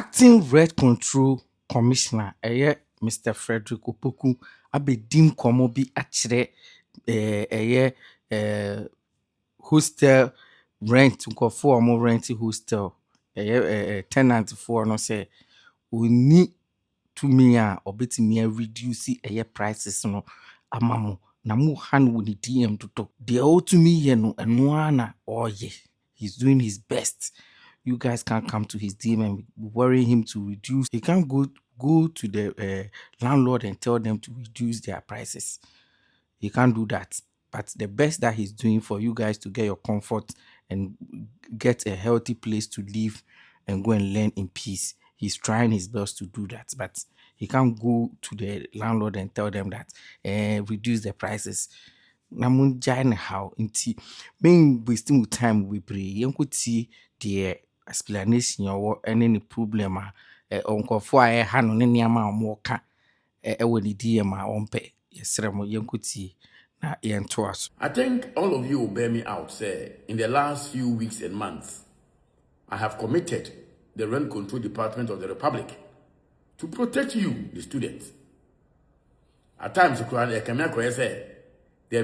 Acting Rent Control Commissioner, Mr. Frederick Opoku, abedim komo bi akyerɛ hostel rent nkɔfo a ɔmo rent hostel tenant for no sɛ oni tumi a ɔbɛtumi reduce prices no ama mo na mo ha no wɔ ne DM toto. Deɛ ɔtumi yɛ no ɛno ara na ɔyɛ. He's doing his best. You guys can't come to his DM and worry him to reduce. He can't go to the landlord and tell them to reduce their prices. He can't do that. But the best that he's doing for you guys to get your comfort and get a healthy place to live and go and learn in peace. He's trying his best to do that, but he can't go to the landlord and tell them that reduce the prices. Namun jane how inti being wasting time we pray. You could see the explanation or any problem onkofo a ha no ne niama omo ka ewo ni DM a ompe yesremo yenkuti na yento aso. I think all of you will bear me out. Say in the last few weeks and months, I have committed the Rent Control Department of the Republic to protect you, the students. At times, the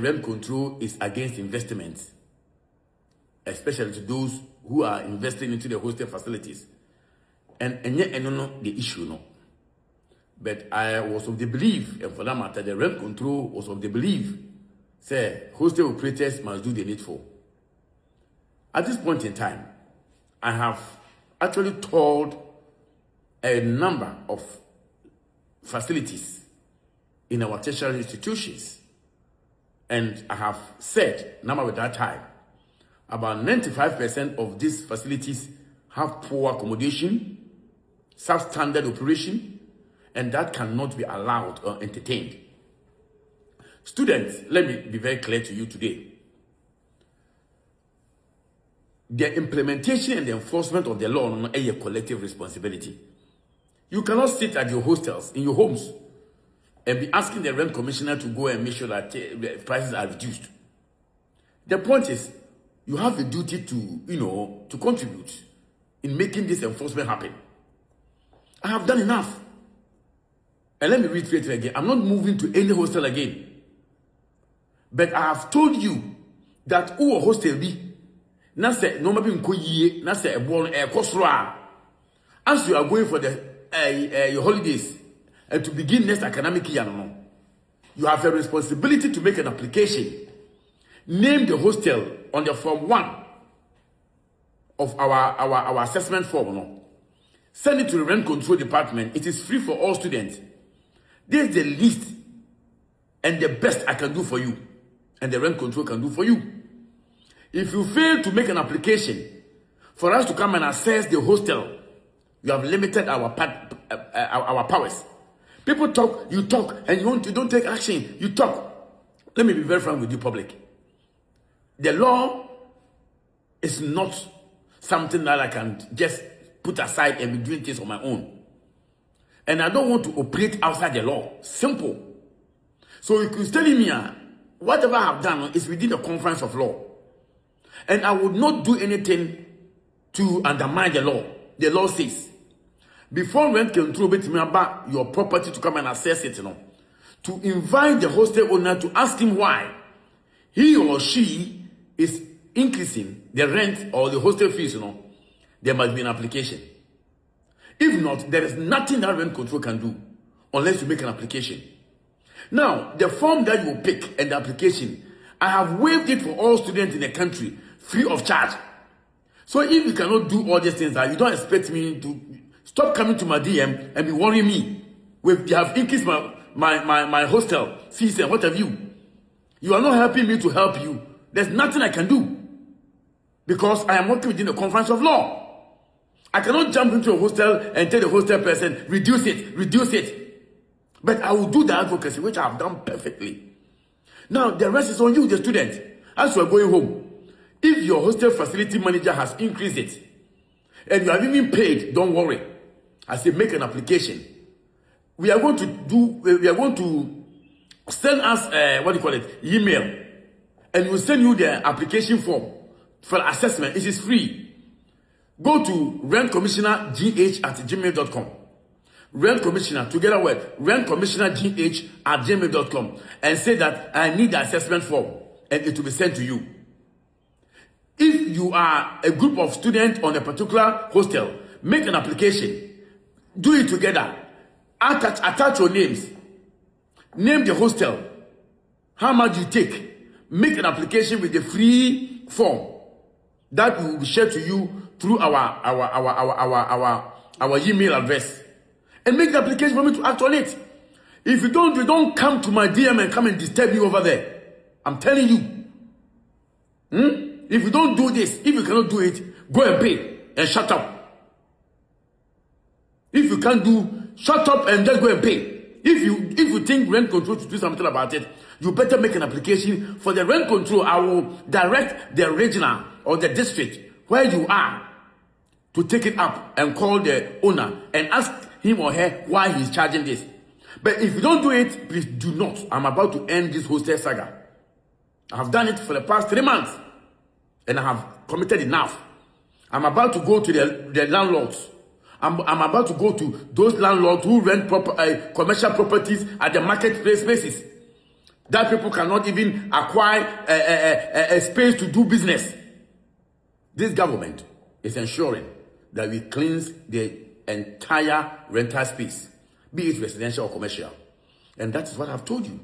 rent control is against investments, especially to those who are investing into the hostel facilities. And yet, I don't know the issue, no. But I was of the belief, and for that matter, the rent control was of the belief, say, hostel operators must do the needful. At this point in time, I have actually told a number of facilities in our tertiary institutions, and I have said, number at that time, about 95% of these facilities have poor accommodation, substandard operation, and that cannot be allowed or entertained. Students, let me be very clear to you today. The implementation and the enforcement of the law is a collective responsibility. You cannot sit at your hostels, in your homes, and be asking the rent commissioner to go and make sure that the prices are reduced. The point is, you have a duty to, to contribute in making this enforcement happen. I have done enough. And let me reiterate it again. I'm not moving to any hostel again. But I have told you that who hostel be, na say no mabi nko yie, na say ebo no kosro. As you are going for your holidays and to begin next academic year, you have a responsibility to make an application. Name the hostel on the form 1 of our assessment form. No? Send it to the rent control department. It is free for all students. This is the least and the best I can do for you, and the rent control can do for you. If you fail to make an application for us to come and assess the hostel, you have limited our powers. People talk, you talk, and you don't take action. You talk. Let me be very frank with you, public. The law is not something that I can just put aside and be doing things on my own. And I don't want to operate outside the law. Simple. So you could tell me, whatever I have done is within the confines of law. And I would not do anything to undermine the law. The law says, before rent control about your property to come and assess it, to invite the hostel owner to ask him why he or she is increasing the rent or the hostel fees, there must be an application. If not, there is nothing that rent control can do unless you make an application. Now, the form that you pick and the application, I have waived it for all students in the country, free of charge. So if you cannot do all these things, you don't expect me to stop coming to my DM and be worrying me. They have increased my hostel fees and what have you. You are not helping me to help you. There's nothing I can do because I am working within the confines of law. I cannot jump into a hostel and tell the hostel person, reduce it. But I will do the advocacy, which I have done perfectly. Now, the rest is on you, the student. As you are going home, if your hostel facility manager has increased it, and you have even paid, don't worry. I say make an application. We are going to send us, email. And we'll send you the application form for assessment. It is free. Go to rentcommissionergh@gmail.com. Rent commissioner together with rentcommissionergh@gmail.com and say that I need the assessment form and it will be sent to you. If you are a group of students on a particular hostel, make an application. Do it together. Attach your names. Name the hostel. How much you take. Make an application with a free form that will be shared to you through our email address. And make the application for me to act on it. If you don't come to my DM and come and disturb me over there. I'm telling you. If you don't do this, if you cannot do it, go and pay and shut up. If you can't do, shut up and just go and pay. If you think rent control should do something about it, you better make an application for the rent control. I will direct the regional or the district where you are to take it up and call the owner and ask him or her why he's charging this. But if you don't do it, please do not. I'm about to end this hostel saga. I have done it for the past 3 months and I have committed enough. I'm about to go to the landlords. I'm about to go to those landlords who rent commercial properties at the marketplace basis. That people cannot even acquire a space to do business. This government is ensuring that we cleanse the entire rental space, be it residential or commercial. And that is what I've told you.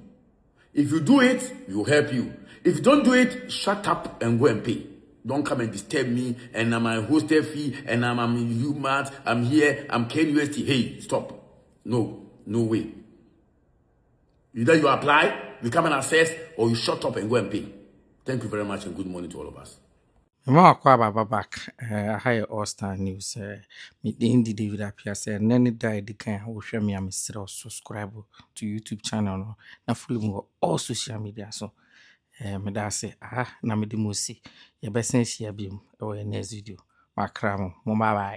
If you do it, we will help you. If you don't do it, shut up and go and pay. Don't come and disturb me, and I'm a hostel fee, and I'm UMAT, I'm here, I'm KUST. Hey, stop. No way. Either you apply, you come and assess, or you shut up and go and pay. Thank you very much and good morning to all of us. Mama kwa baba back. I hear All Star News. Me the Indi David appear say nani die the kind who share me am still subscribe to YouTube channel no. Na follow me on all social media so. Me da say na me di mo si. Ye besen share bi e next video. Makra mo. Bye bye.